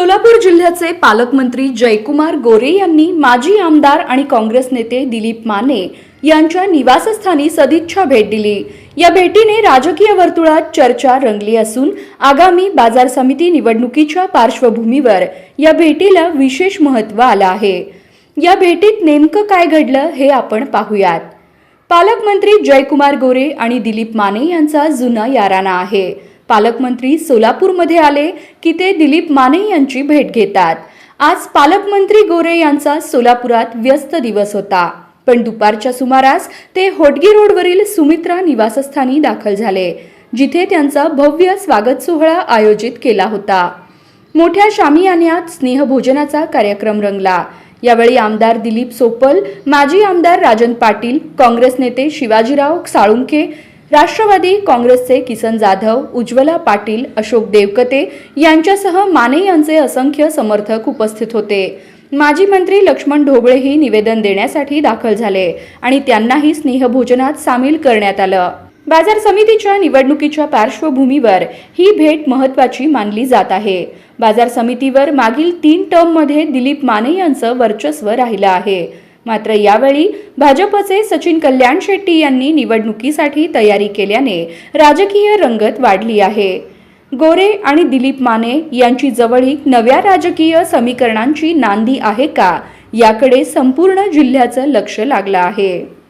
सोलापूर जिल्ह्याचे पालकमंत्री जयकुमार गोरे यांनी माजी आमदार आणि काँग्रेस नेते दिलीप माने यांच्या निवासस्थानी सदिच्छा भेट दिली। या भेटीने राजकीय वर्तुळात चर्चा रंगली असून आगामी बाजार समिती निवडणुकीच्या पार्श्वभूमीवर या भेटीला विशेष महत्त्व आलं आहे। या भेटीत नेमकं काय घडलं हे आपण पाहूयात। पालकमंत्री जयकुमार गोरे आणि दिलीप माने यांचा जुना याराना आहे। पालकमंत्री सोलापूरमध्ये आले की ते दिलीप माने यांची भेट घेतात। आज पालकमंत्री गोरे यांचा सोलापुरात व्यस्त दिवस होता, पण दुपारच्या सुमारास ते होटगी रोडवरील सुमित्रा निवासस्थानी दाखल झाले, जिथे त्यांचा भव्य स्वागत सोहळा आयोजित केला होता। मोठ्या शामियान्यात स्नेहभोजनाचा कार्यक्रम रंगला। यावेळी आमदार दिलीप सोपल, माजी आमदार राजन पाटील, काँग्रेस नेते शिवाजीराव साळुंखे, राष्ट्रवादी काँग्रेसचे किसन जाधव, उज्ज्वला पाटील, अशोक देवकते यांच्यासह माने यांचे असंख्य समर्थक उपस्थित होते। माजी मंत्री लक्ष्मण ढोबळेही निवेदन देण्यासाठी दाखल झाले आणि त्यांनाही स्नेहभोजनात सामील करण्यात आलं। बाजार समितीच्या निवडणुकीच्या पार्श्वभूमीवर ही भेट महत्त्वाची मानली जात आहे। बाजार समितीवर मागील 3 टर्ममध्ये दिलीप माने यांचं वर्चस्व राहिलं आहे। मात्र यावेळी भाजपचे सचिन कल्याण शेट्टी यांनी निवडणुकीसाठी तयारी केल्याने राजकीय रंगत वाढली आहे। गोरे आणि दिलीप माने यांची जवळीक नव्या राजकीय समीकरणांची नांदी आहे का, याकडे संपूर्ण जिल्ह्याचं लक्ष लागलं आहे।